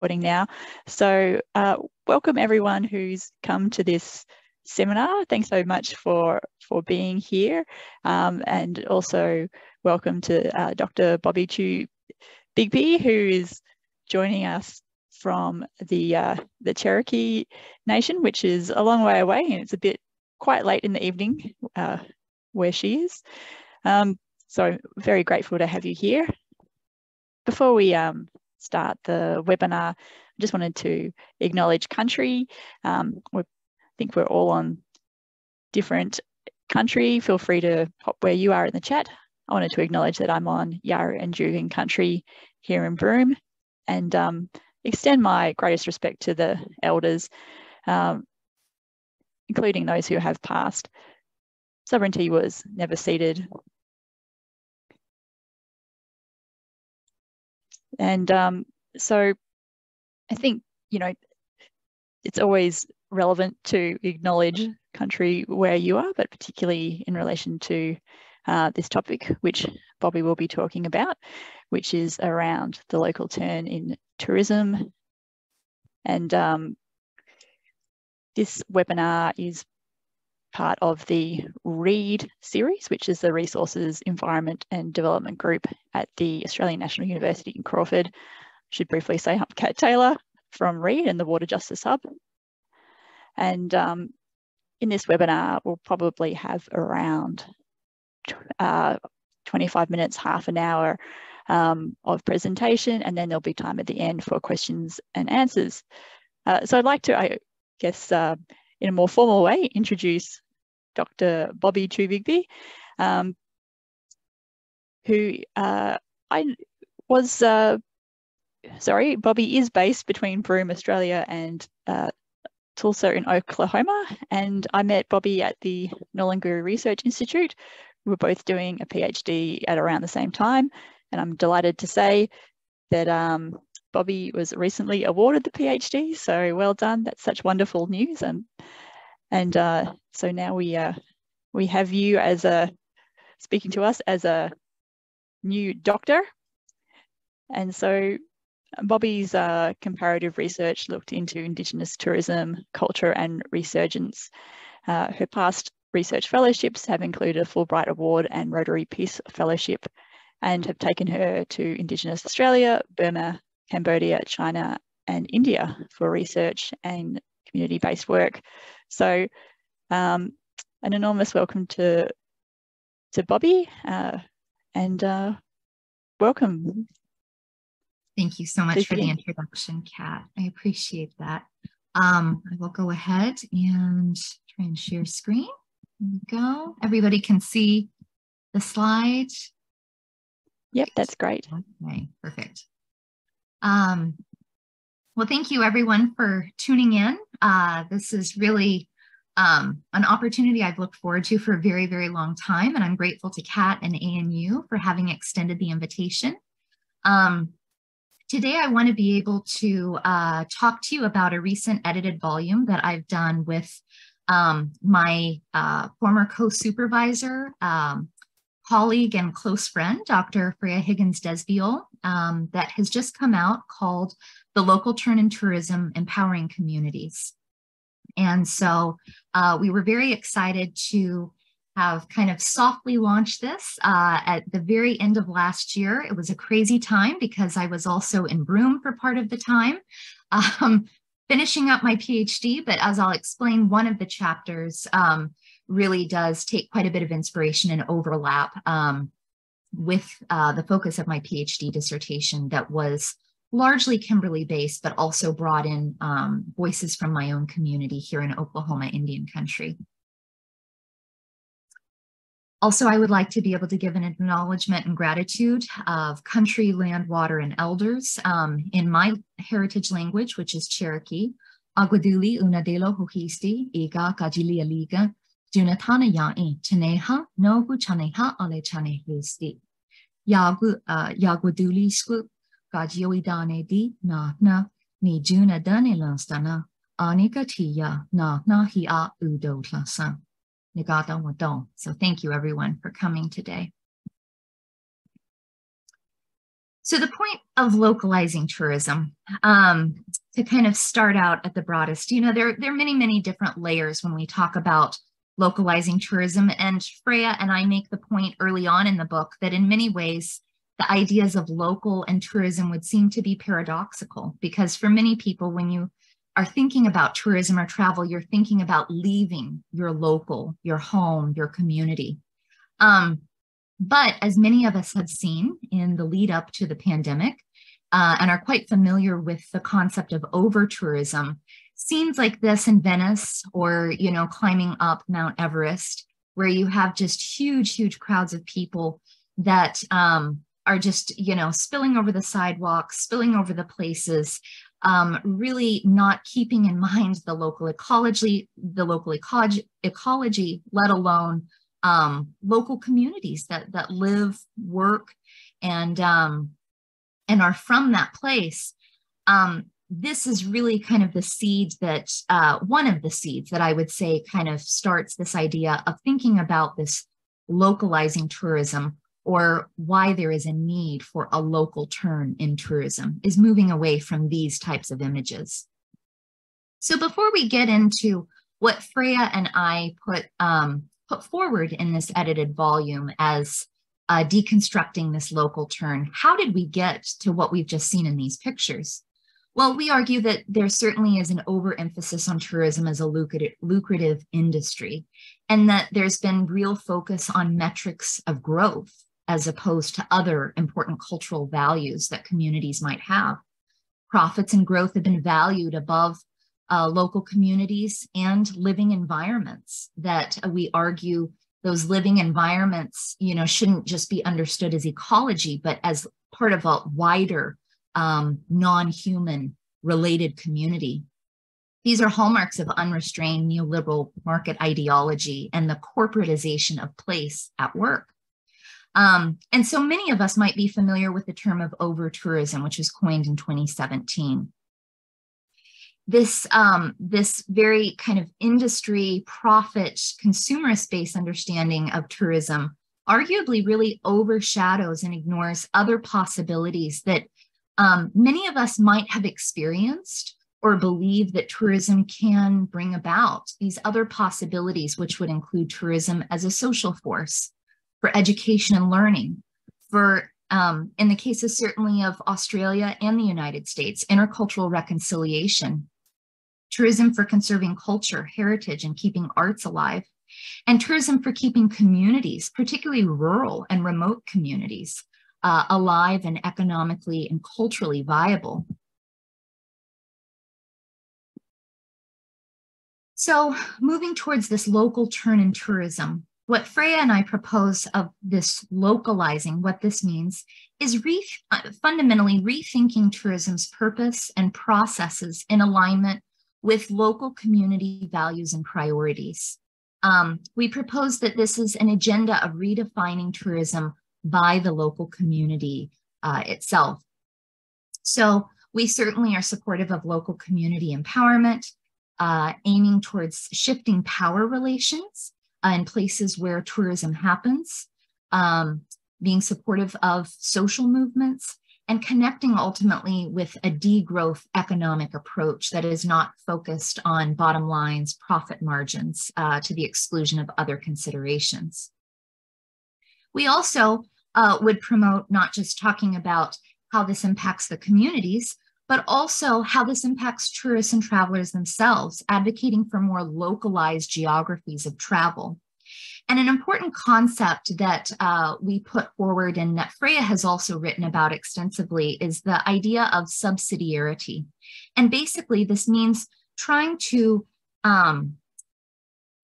recording now. So welcome everyone who's come to this seminar. Thanks so much for being here, and also welcome to Dr. Bobbie Chew Bigby, who is joining us from the Cherokee Nation, which is a long way away, and it's a bit quite late in the evening where she is. So very grateful to have you here. Before we start the webinar, I just wanted to acknowledge country. I think we're all on different country. Feel free to pop where you are in the chat. I wanted to acknowledge that I'm on Yarra and Juukan country here in Broome, and extend my greatest respect to the elders, including those who have passed. Sovereignty was never ceded. And so I think, you know, it's always relevant to acknowledge country where you are, but particularly in relation to this topic, which Bobbie will be talking about, which is around the local turn in tourism. And this webinar is part of the RE&D series, which is the Resources, Environment and Development Group at the Australian National University in Crawford. I should briefly say I'm Kat Taylor from RE&D and the Water Justice Hub. And in this webinar, we'll probably have around 25 minutes, half an hour of presentation, and then there'll be time at the end for questions and answers. So I'd like to, I guess, in a more formal way, introduce Dr. Bobbie Chew Bigby, who Bobbie is based between Broome, Australia and Tulsa in Oklahoma, and I met Bobbie at the Nollingoo Research Institute. We were both doing a PhD at around the same time, and I'm delighted to say that Bobbie was recently awarded the PhD, so well done. That's such wonderful news. And so now we have you as speaking to us as a new doctor. And so Bobbie's comparative research looked into Indigenous tourism, culture and resurgence. Her past research fellowships have included a Fulbright Award and Rotary Peace Fellowship, and have taken her to Indigenous Australia, Burma, Cambodia, China and India for research and community-based work. So an enormous welcome to Bobbie, and welcome. Thank you so much for the introduction, Kat. I appreciate that. I will go ahead and try and share screen. There we go. Everybody can see the slide. Yep, that's great. Okay, perfect. Well, thank you everyone for tuning in. This is really an opportunity I've looked forward to for a very, very long time, and I'm grateful to Kat and ANU for having extended the invitation. Today, I want to be able to talk to you about a recent edited volume that I've done with my former co-supervisor, colleague and close friend, Dr. Freya Higgins-Desbiol, that has just come out, called The Local Turn in Tourism, Empowering Communities. And so we were very excited to have kind of softly launched this at the very end of last year. It was a crazy time because I was also in Broome for part of the time, finishing up my PhD, but as I'll explain, one of the chapters really does take quite a bit of inspiration and overlap with the focus of my PhD dissertation that was largely Kimberley-based, but also brought in voices from my own community here in Oklahoma Indian country. Also, I would like to be able to give an acknowledgement and gratitude of country, land, water, and elders in my heritage language, which is Cherokee. Agwaduli unadelo hohisti ega kajili aliga junatana ya'i chaneha nogu chaneha ale chanehlisti. Yagwaduli sku gajioidane di na ni juna dane lanstana anika tiya na hi a udo klasa. So thank you everyone for coming today. So the point of localizing tourism, to kind of start out at the broadest, you know, there are many, many different layers when we talk about localizing tourism. And Freya and I make the point early on in the book that in many ways, the ideas of local and tourism would seem to be paradoxical, because for many people, when you are thinking about tourism or travel, you're thinking about leaving your local, your home, your community. But as many of us have seen in the lead up to the pandemic, and are quite familiar with the concept of over-tourism, scenes like this in Venice, or, you know, climbing up Mount Everest, where you have just huge, huge crowds of people that are just, you know, spilling over the sidewalks, spilling over the places, really not keeping in mind the local ecology, let alone local communities that live, work, and are from that place. This is really kind of the seed that, one of the seeds that I would say kind of starts this idea of thinking about this localizing tourism, or why there is a need for a local turn in tourism, is moving away from these types of images. So before we get into what Freya and I put forward in this edited volume as deconstructing this local turn, how did we get to what we've just seen in these pictures? Well, we argue that there certainly is an overemphasis on tourism as a lucrative industry, and that there's been real focus on metrics of growth as opposed to other important cultural values that communities might have. Profits and growth have been valued above local communities and living environments, that we argue those living environments, you know, shouldn't just be understood as ecology, but as part of a wider non-human related community. These are hallmarks of unrestrained neoliberal market ideology and the corporatization of place at work. And so many of us might be familiar with the term of over-tourism, which was coined in 2017. This very kind of industry, profit, consumerist-based understanding of tourism arguably really overshadows and ignores other possibilities that many of us might have experienced or believe that tourism can bring about. These other possibilities, which would include tourism as a social force, for education and learning, for, in the cases certainly of Australia and the United States, intercultural reconciliation, tourism for conserving culture, heritage, and keeping arts alive, and tourism for keeping communities, particularly rural and remote communities, alive and economically and culturally viable. So moving towards this local turn in tourism, what Freya and I propose of this localizing, what this means, is fundamentally rethinking tourism's purpose and processes in alignment with local community values and priorities. We propose that this is an agenda of redefining tourism by the local community itself. So we certainly are supportive of local community empowerment, aiming towards shifting power relations in places where tourism happens, being supportive of social movements, and connecting ultimately with a degrowth economic approach that is not focused on bottom lines, profit margins, to the exclusion of other considerations. We also would promote not just talking about how this impacts the communities, but also how this impacts tourists and travelers themselves, advocating for more localized geographies of travel. And an important concept that we put forward and that Freya has also written about extensively is the idea of subsidiarity. And basically this means trying to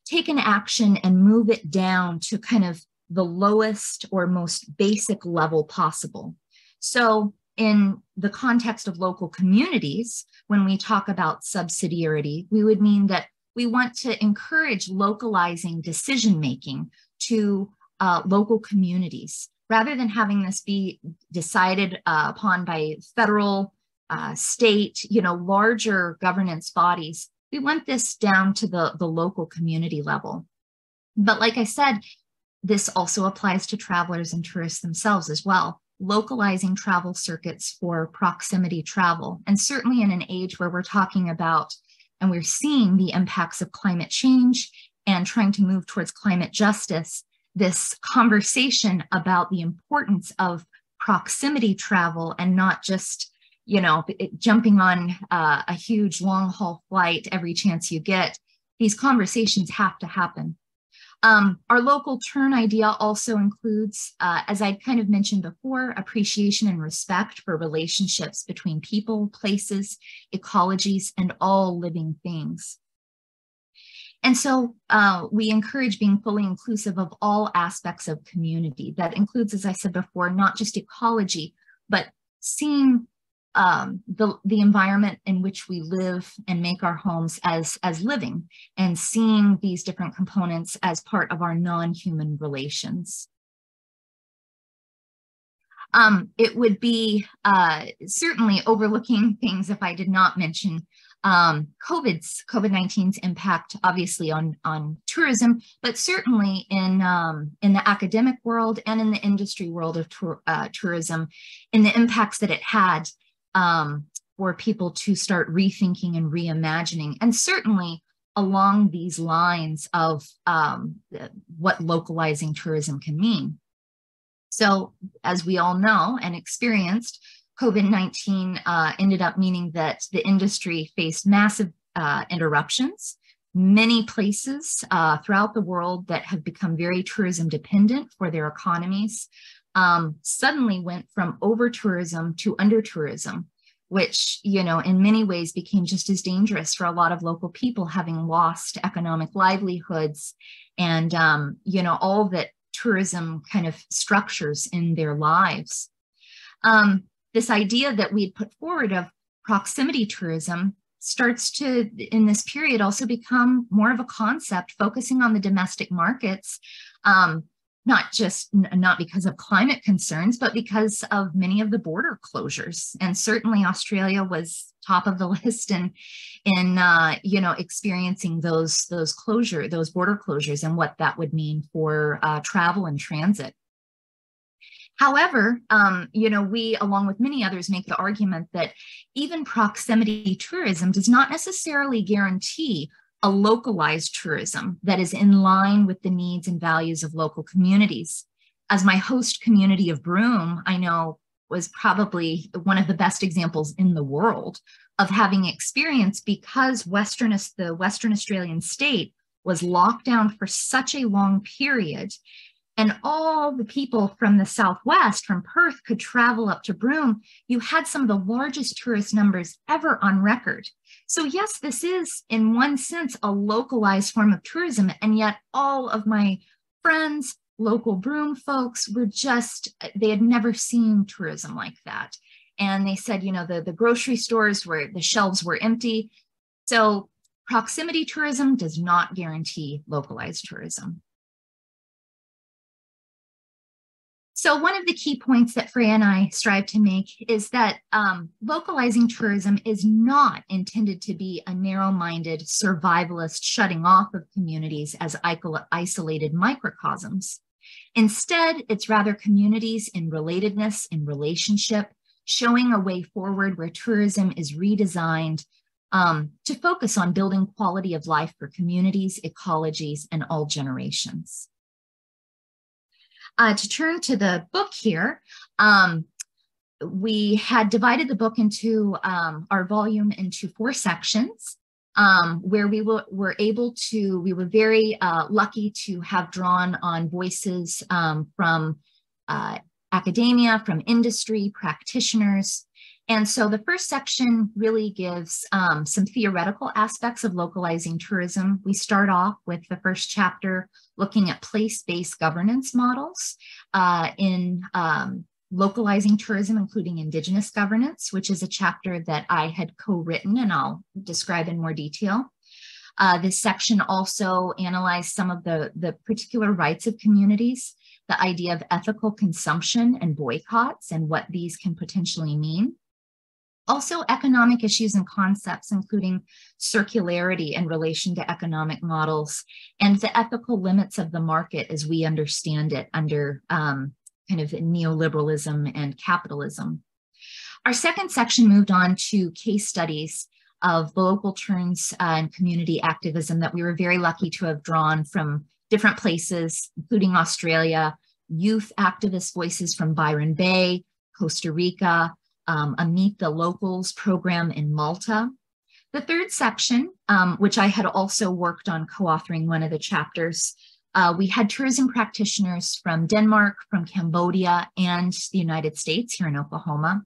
take an action and move it down to kind of the lowest or most basic level possible. So in the context of local communities, when we talk about subsidiarity, we would mean that we want to encourage localizing decision-making to local communities, rather than having this be decided upon by federal, state, larger governance bodies. We want this down to the local community level. But like I said, this also applies to travelers and tourists themselves as well. localizing travel circuits for proximity travel. And certainly in an age where we're talking about and we're seeing the impacts of climate change and trying to move towards climate justice, this conversation about the importance of proximity travel and not just, you know, jumping on a huge long haul flight every chance you get. These conversations have to happen. Our local turn idea also includes, as I kind of mentioned before, appreciation and respect for relationships between people, places, ecologies, and all living things. And so we encourage being fully inclusive of all aspects of community. That includes, as I said before, not just ecology, but seeing the environment in which we live and make our homes as living, and seeing these different components as part of our non-human relations. It would be certainly overlooking things if I did not mention COVID-19's impact, obviously on tourism, but certainly in the academic world and in the industry world of tourism, in the impacts that it had for people to start rethinking and reimagining, and certainly along these lines of what localizing tourism can mean. So as we all know and experienced, COVID-19 ended up meaning that the industry faced massive interruptions. Many places throughout the world that have become very tourism dependent for their economies suddenly went from over-tourism to under-tourism, which, you know, in many ways became just as dangerous for a lot of local people, having lost economic livelihoods and, you know, all that tourism kind of structures in their lives. This idea that we'd put forward of proximity tourism starts to, in this period, also become more of a concept, focusing on the domestic markets, not because of climate concerns, but because of many of the border closures. And certainly Australia was top of the list in you know, experiencing those border closures and what that would mean for travel and transit. However, you know, we, along with many others, make the argument that even proximity tourism does not necessarily guarantee a localized tourism that is in line with the needs and values of local communities. As my host community of Broome, I know, was probably one of the best examples in the world of having experience, because the Western Australian state was locked down for such a long period. And all the people from the Southwest, from Perth, could travel up to Broome. You had some of the largest tourist numbers ever on record. So yes, this is, in one sense, a localized form of tourism. And yet all of my friends, local Broome folks, they had never seen tourism like that. And they said, you know, the grocery stores the shelves were empty. So proximity tourism does not guarantee localized tourism. So one of the key points that Freya and I strive to make is that localizing tourism is not intended to be a narrow-minded survivalist shutting off of communities as isolated microcosms. Instead, it's rather communities in relatedness, in relationship, showing a way forward where tourism is redesigned to focus on building quality of life for communities, ecologies, and all generations. To turn to the book here, we had divided the book into our volume into 4 sections, where we were very lucky to have drawn on voices from academia, from industry, practitioners. And so the first section really gives some theoretical aspects of localizing tourism. We start off with the first chapter looking at place-based governance models in localizing tourism, including Indigenous governance, which is a chapter that I had co-written and I'll describe in more detail. This section also analyzed some of the particular rights of communities, the idea of ethical consumption and boycotts and what these can potentially mean. Also, economic issues and concepts, including circularity in relation to economic models and the ethical limits of the market as we understand it under kind of neoliberalism and capitalism. Our second section moved on to case studies of local turns and community activism that we were very lucky to have drawn from different places, including Australia, youth activist voices from Byron Bay, Costa Rica, a Meet the Locals program in Malta. The third section, which I had also worked on co-authoring one of the chapters, we had tourism practitioners from Denmark, from Cambodia, and the United States here in Oklahoma.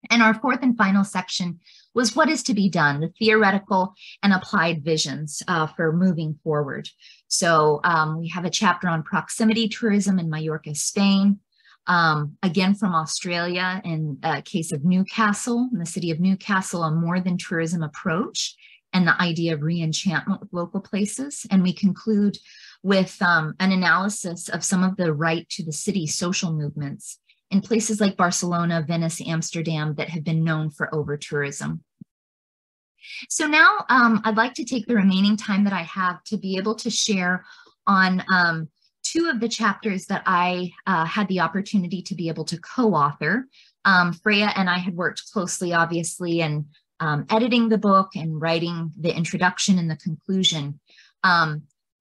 And our fourth and final section was what is to be done, the theoretical and applied visions for moving forward. So we have a chapter on proximity tourism in Mallorca, Spain, again from Australia in a case of Newcastle, in the city of Newcastle, a more than tourism approach and the idea of re-enchantment with local places. And we conclude with an analysis of some of the right to the city social movements in places like Barcelona, Venice, Amsterdam that have been known for over-tourism. So now I'd like to take the remaining time that I have to be able to share on two of the chapters that I had the opportunity to be able to co-author. Freya and I had worked closely, obviously, in editing the book and writing the introduction and the conclusion.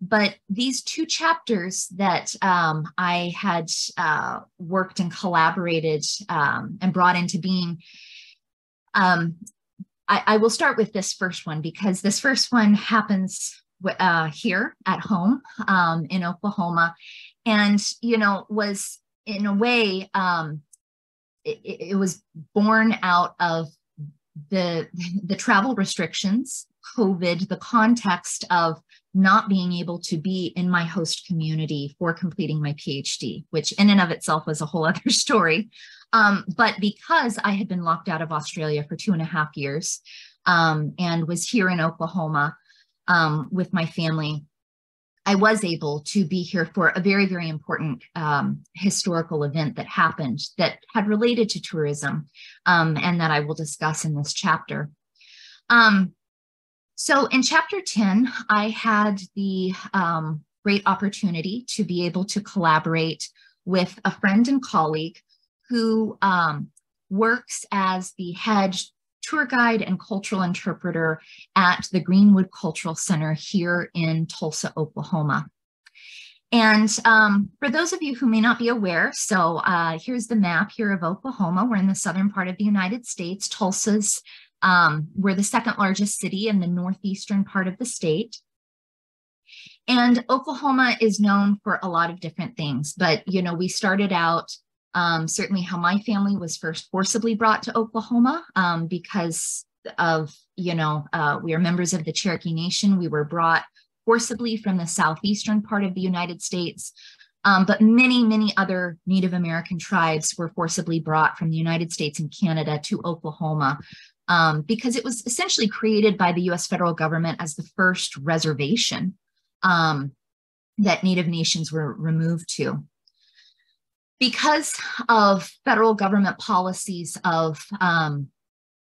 But these two chapters that I had worked and collaborated and brought into being, I will start with this first one because this first one happens here at home in Oklahoma, and was in a way it was born out of the travel restrictions, COVID, the context of not being able to be in my host community for completing my PhD, which in and of itself was a whole other story. But because I had been locked out of Australia for 2.5 years and was here in Oklahoma with my family, I was able to be here for a very, very important historical event that happened that had related to tourism and that I will discuss in this chapter. So in chapter 10, I had the great opportunity to be able to collaborate with a friend and colleague who works as the head tour guide and cultural interpreter at the Greenwood Cultural Center here in Tulsa, Oklahoma. And for those of you who may not be aware, so here's the map here of Oklahoma. We're in the southern part of the United States. Tulsa's we're the second largest city in the northeastern part of the state. And Oklahoma is known for a lot of different things, but we started out certainly how my family was first forcibly brought to Oklahoma because of, we are members of the Cherokee Nation. We were brought forcibly from the southeastern part of the United States, but many, many other Native American tribes were forcibly brought from the United States and Canada to Oklahoma. Because it was essentially created by the U.S. federal government as the first reservation that Native nations were removed to. Because of federal government policies of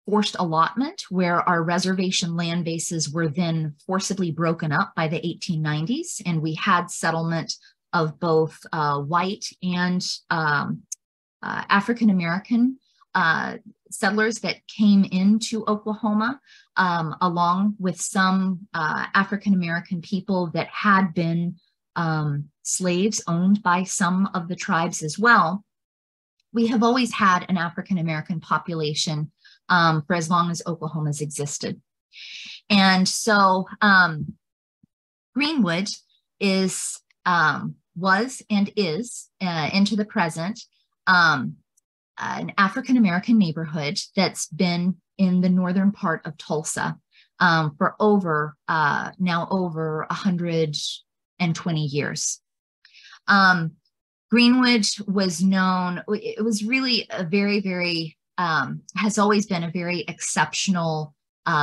forced allotment, where our reservation land bases were then forcibly broken up by the 1890s, and we had settlement of both white and African-American settlers that came into Oklahoma, along with some African-American people that had been slaves owned by some of the tribes as well. We have always had an African-American population for as long as Oklahoma's existed. And so Greenwood is, was and is into the present, an African-American neighborhood that's been in the northern part of Tulsa for now over 120 years. Greenwood was known, it was really a very, very, has always been a very exceptional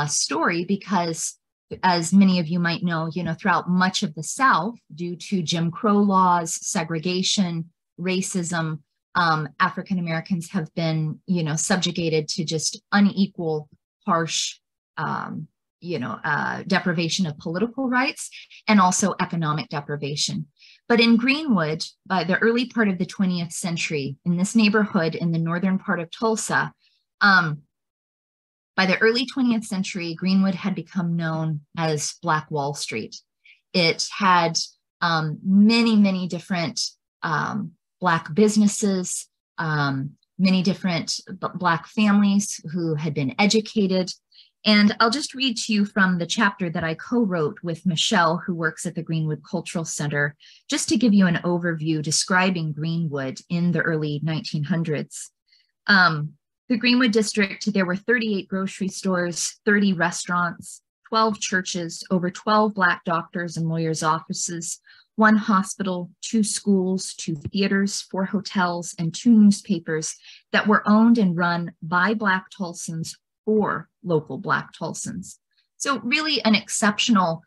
story because, as many of you might know, throughout much of the South, due to Jim Crow laws, segregation, racism, African Americans have been, subjugated to just unequal, harsh, deprivation of political rights and also economic deprivation. But in Greenwood, by the early part of the 20th century, in this neighborhood in the northern part of Tulsa, by the early 20th century, Greenwood had become known as Black Wall Street. It had many, many different Black businesses, many different Black families who had been educated. And I'll just read to you from the chapter that I co-wrote with Michelle, who works at the Greenwood Cultural Center, just to give you an overview describing Greenwood in the early 1900s. The Greenwood district, there were 38 grocery stores, 30 restaurants, 12 churches, over 12 Black doctors and lawyers' offices, 1 hospital, 2 schools, 2 theaters, 4 hotels, and 2 newspapers that were owned and run by Black Tulsans for local Black Tulsans. So really an exceptional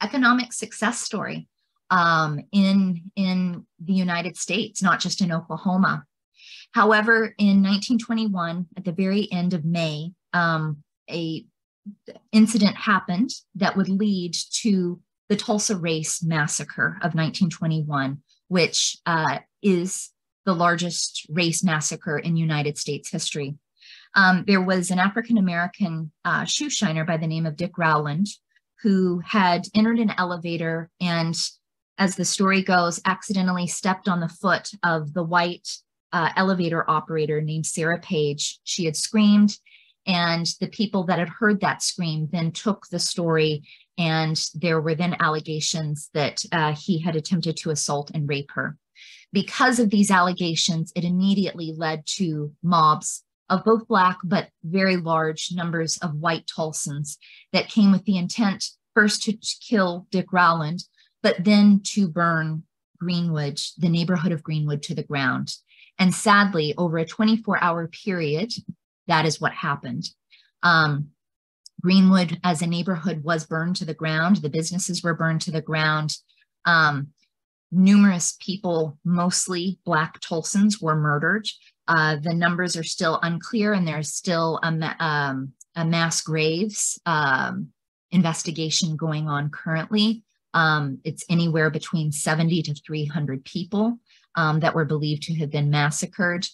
economic success story in the United States, not just in Oklahoma. However, in 1921, at the very end of May, a incident happened that would lead to the Tulsa Race Massacre of 1921, which is the largest race massacre in United States history. There was an African-American shoe shiner by the name of Dick Rowland who had entered an elevator and, as the story goes, accidentally stepped on the foot of the white elevator operator named Sarah Page. She had screamed, and the people that had heard that scream then took the story, and there were then allegations that he had attempted to assault and rape her. Because of these allegations, it immediately led to mobs of both Black but very large numbers of white Tulsans that came with the intent first to kill Dick Rowland, but then to burn Greenwood, the neighborhood of Greenwood, to the ground. And sadly, over a 24-hour period, that is what happened. Greenwood as a neighborhood was burned to the ground. The businesses were burned to the ground. Numerous people, mostly Black Tulsans, were murdered. The numbers are still unclear, and there's still a mass graves investigation going on currently. It's anywhere between 70 to 300 people that were believed to have been massacred.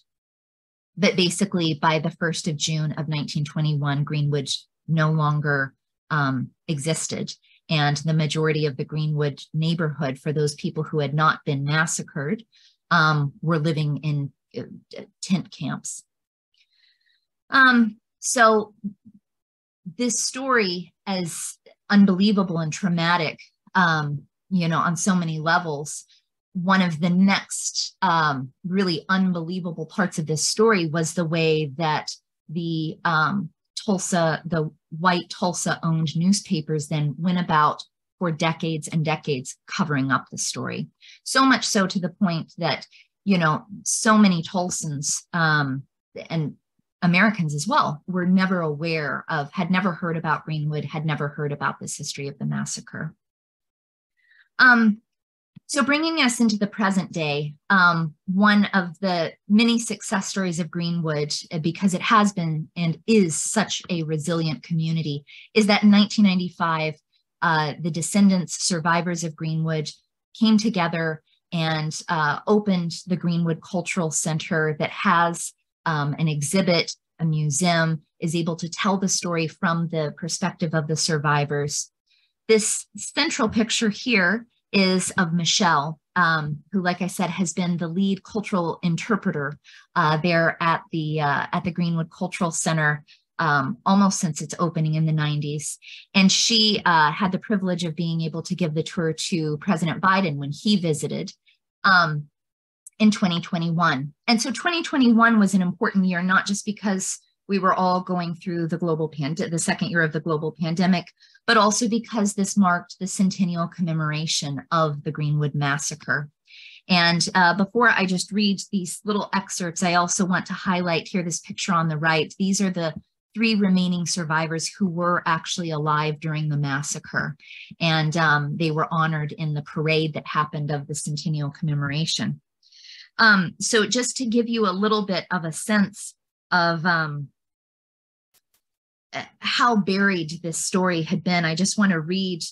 But basically, by the 1st of June of 1921, Greenwood no longer existed. And the majority of the Greenwood neighborhood, for those people who had not been massacred, were living in tent camps. So this story, as unbelievable and traumatic, on so many levels, one of the next really unbelievable parts of this story was the way that the white Tulsa-owned newspapers then went about for decades and decades covering up the story. So much so to the point that, so many Tulsans and Americans as well were never aware of, had never heard about Greenwood, had never heard about this history of the massacre. So bringing us into the present day, one of the many success stories of Greenwood, because it has been and is such a resilient community, is that in 1995, the descendants, survivors of Greenwood, came together and opened the Greenwood Cultural Center that has an exhibit, a museum, is able to tell the story from the perspective of the survivors. This central picture here is of Michelle, who, like I said, has been the lead cultural interpreter there at the Greenwood Cultural Center almost since its opening in the 90s. And she had the privilege of being able to give the tour to President Biden when he visited in 2021. And so 2021 was an important year, not just because we were all going through the second year of the global pandemic, but also because this marked the Centennial Commemoration of the Greenwood Massacre. And before I just read these little excerpts, I also want to highlight here this picture on the right. These are the 3 remaining survivors who were actually alive during the massacre. And they were honored in the parade that happened of the Centennial Commemoration. So just to give you a little bit of a sense of how buried this story had been, I just want to read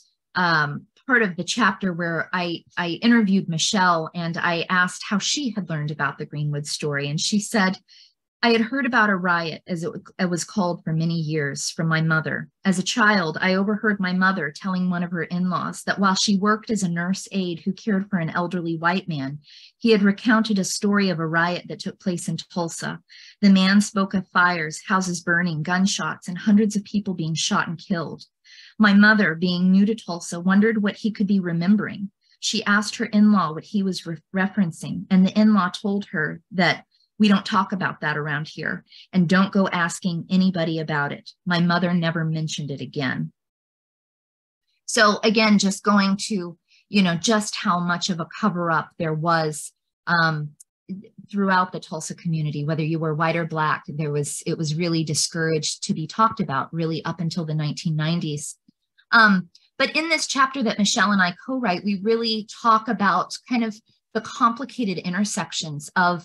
part of the chapter where I interviewed Michelle and I asked how she had learned about the Greenwood story. And she said, I had heard about a riot, as it was called, for many years from my mother. As a child, I overheard my mother telling one of her in-laws that while she worked as a nurse aide who cared for an elderly white man, he had recounted a story of a riot that took place in Tulsa. The man spoke of fires, houses burning, gunshots, and hundreds of people being shot and killed. My mother, being new to Tulsa, wondered what he could be remembering. She asked her in-law what he was referencing, and the in-law told her that we don't talk about that around here, and don't go asking anybody about it. My mother never mentioned it again. So again, just going to, just how much of a cover-up there was throughout the Tulsa community, whether you were white or Black, it was really discouraged to be talked about really up until the 1990s. But in this chapter that Michelle and I co-write, we really talk about kind of the complicated intersections of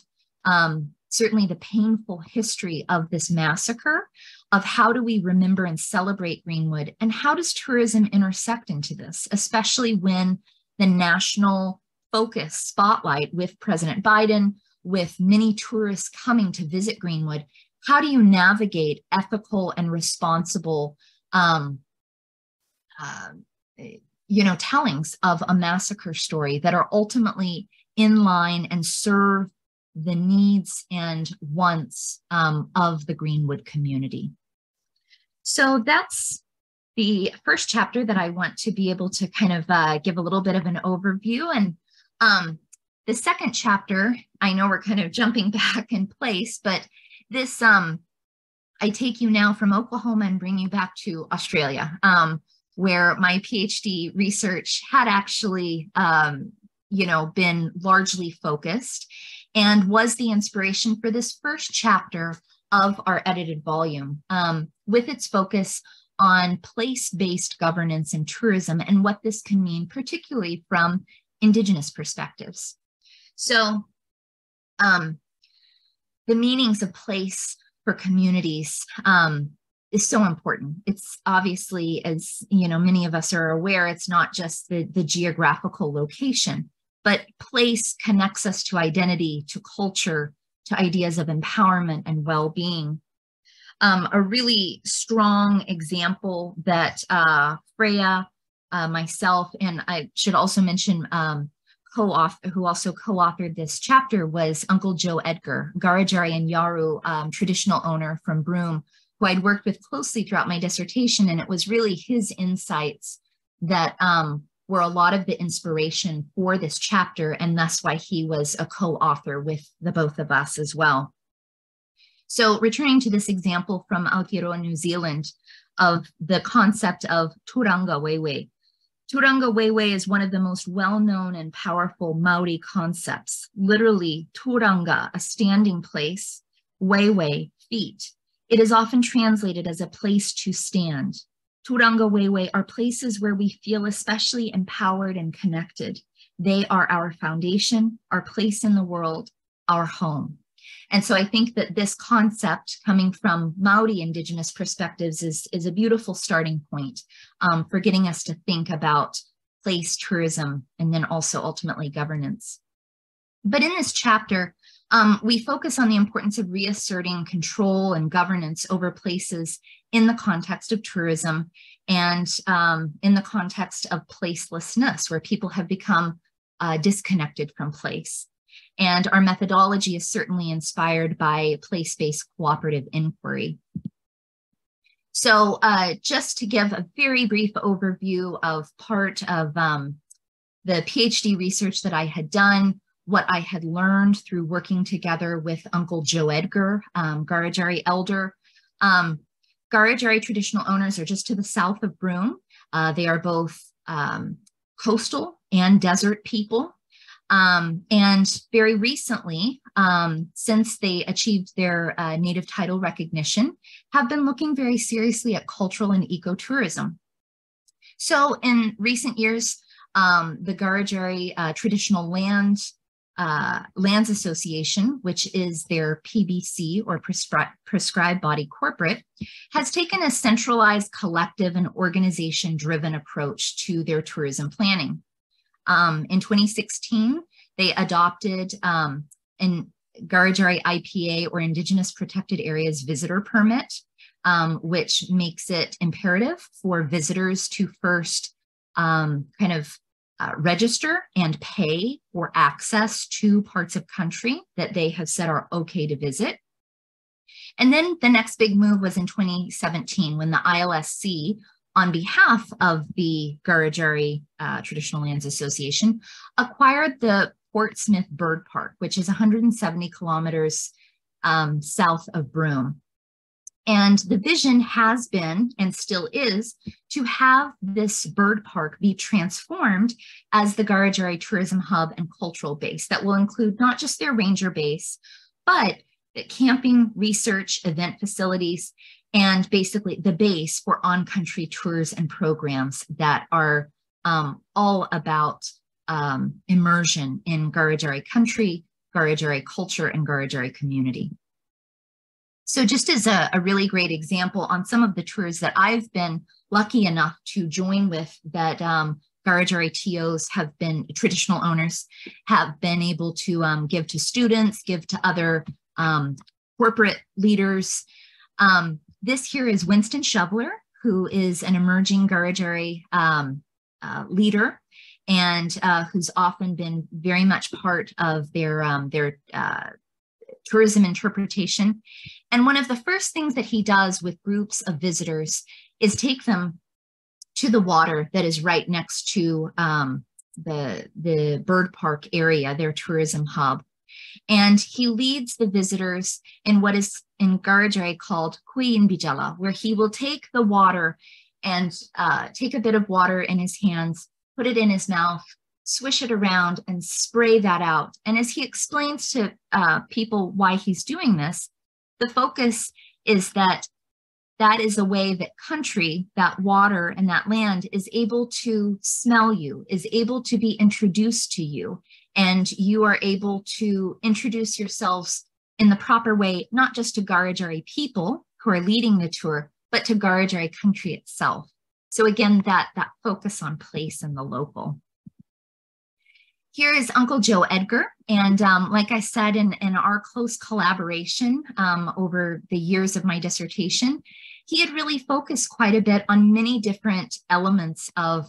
certainly the painful history of this massacre, of how do we remember and celebrate Greenwood, and how does tourism intersect into this, especially when the national focus spotlight with President Biden, with many tourists coming to visit Greenwood, how do you navigate ethical and responsible tellings of a massacre story that are ultimately in line and serve the needs and wants of the Greenwood community. So that's the first chapter that I want to be able to kind of give a little bit of an overview. And the second chapter, I know we're kind of jumping back in place, but this, I take you now from Oklahoma and bring you back to Australia, where my PhD research had actually, been largely focused, and was the inspiration for this first chapter of our edited volume, with its focus on place-based governance and tourism and what this can mean, particularly from Indigenous perspectives. So the meanings of place for communities is so important. It's obviously, as many of us are aware, it's not just the geographical location, but place connects us to identity, to culture, to ideas of empowerment and well-being. A really strong example that Freya, myself, and I should also mention who also co-authored this chapter, was Uncle Joe Edgar, Garajari and Yaru traditional owner from Broome, who I'd worked with closely throughout my dissertation. And it was really his insights that were a lot of the inspiration for this chapter, and that's why he was a co-author with the both of us as well. So returning to this example from Aotearoa, New Zealand, of the concept of Turanga Wewe. Turanga Wewe is one of the most well-known and powerful Maori concepts. Literally, Turanga, a standing place, Wewe, feet. It is often translated as a place to stand. Turanga Wewe are places where we feel especially empowered and connected. They are our foundation, our place in the world, our home. And so I think that this concept, coming from Maori Indigenous perspectives, is a beautiful starting point for getting us to think about place tourism and then also ultimately governance. But in this chapter, we focus on the importance of reasserting control and governance over places in the context of tourism and in the context of placelessness, where people have become disconnected from place. And our methodology is certainly inspired by place-based cooperative inquiry. So just to give a very brief overview of part of the PhD research that I had done, what I had learned through working together with Uncle Joe Edgar, Garajari elder. Garajari traditional owners are just to the south of Broome. They are both coastal and desert people. And very recently, since they achieved their native title recognition, have been looking very seriously at cultural and ecotourism. So in recent years, the Garajari traditional land Lands Association, which is their PBC or prescribed body corporate, has taken a centralized, collective, and organization-driven approach to their tourism planning. In 2016, they adopted an Garajari IPA or Indigenous Protected Areas Visitor Permit, which makes it imperative for visitors to first register and pay for access to parts of country that they have said are okay to visit. And then the next big move was in 2017 when the ILSC, on behalf of the Garajari Traditional Lands Association, acquired the Portsmouth Bird Park, which is 170 kilometers south of Broome. And the vision has been, and still is, to have this bird park be transformed as the Garajari tourism hub and cultural base that will include not just their ranger base, but the camping, research, event facilities, and basically the base for on-country tours and programs that are all about immersion in Garajari country, Garajari culture, and Garajari community. So just as a really great example on some of the tours that I've been lucky enough to join with that Garajari TOs have been, traditional owners have been able to give to students, give to other corporate leaders. This here is Winston Shoveler, who is an emerging Garajari leader and who's often been very much part of their tourism interpretation. And one of the first things that he does with groups of visitors is take them to the water that is right next to the bird park area, their tourism hub. And he leads the visitors in what is in Garajari called Kuyin Bijala, where he will take the water and take a bit of water in his hands, put it in his mouth, swish it around and spray that out. And as he explains to people why he's doing this, the focus is that that is a way that country, that water and that land is able to smell you, is able to be introduced to you. And you are able to introduce yourselves in the proper way, not just to Garajari people who are leading the tour, but to Garajari country itself. So again, that focus on place and the local. Here is Uncle Joe Edgar. And like I said, in our close collaboration over the years of my dissertation, he had really focused quite a bit on many different elements of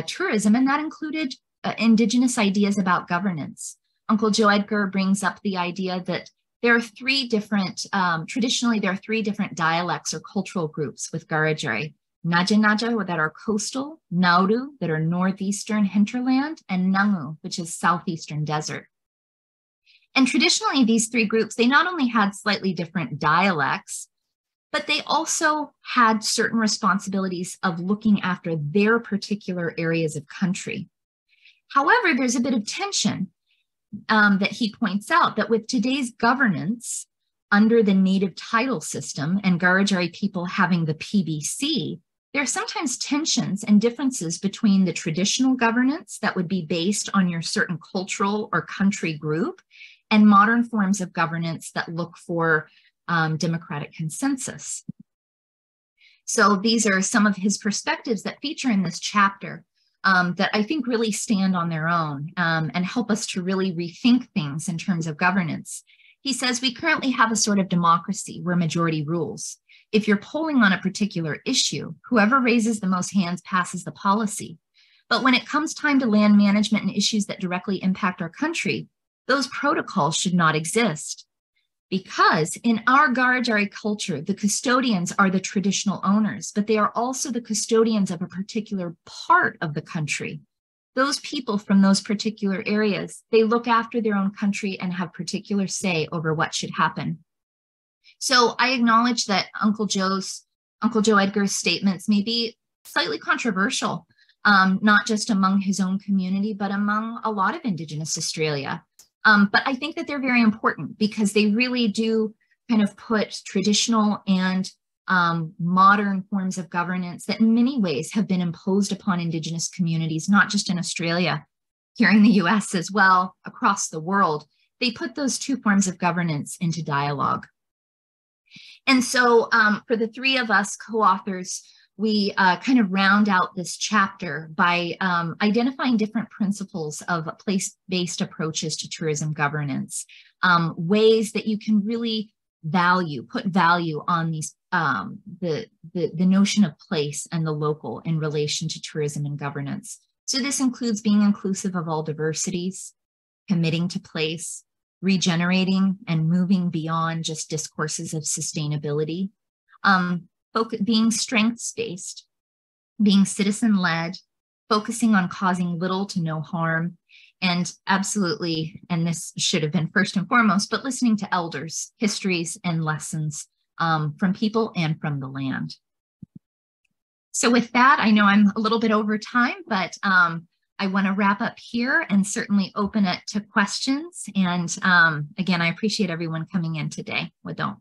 tourism, and that included Indigenous ideas about governance. Uncle Joe Edgar brings up the idea that there are three different, traditionally there are three different dialects or cultural groups with Garajari. Naja Naja that are coastal, Nauru that are northeastern hinterland, and Nangu, which is southeastern desert. And traditionally these three groups, they not only had slightly different dialects, but they also had certain responsibilities of looking after their particular areas of country. However, there's a bit of tension that he points out that with today's governance under the native title system and Garajari people having the PBC, there are sometimes tensions and differences between the traditional governance that would be based on your certain cultural or country group and modern forms of governance that look for democratic consensus. So these are some of his perspectives that feature in this chapter that I think really stand on their own and help us to really rethink things in terms of governance. He says, we currently have a sort of democracy where majority rules. If you're polling on a particular issue, whoever raises the most hands passes the policy. But when it comes time to land management and issues that directly impact our country, those protocols should not exist. Because in our Garajari culture, the custodians are the traditional owners, but they are also the custodians of a particular part of the country. Those people from those particular areas, they look after their own country and have particular say over what should happen. So I acknowledge that Uncle Joe Edgar's statements may be slightly controversial, not just among his own community, but among a lot of Indigenous Australia. But I think that they're very important because they really do kind of put traditional and modern forms of governance that in many ways have been imposed upon Indigenous communities, not just in Australia, here in the US as well, across the world, they put those two forms of governance into dialogue. And so for the three of us co-authors, we kind of round out this chapter by identifying different principles of place-based approaches to tourism governance, ways that you can really put value on these, the notion of place and the local in relation to tourism and governance. So this includes being inclusive of all diversities, committing to place, regenerating and moving beyond just discourses of sustainability, being strengths-based, being citizen-led, focusing on causing little to no harm, and absolutely, and this should have been first and foremost, but listening to elders, histories, and lessons from people and from the land. So with that, I know I'm a little bit over time, but I want to wrap up here and certainly open it to questions. And again, I appreciate everyone coming in today. Wadon.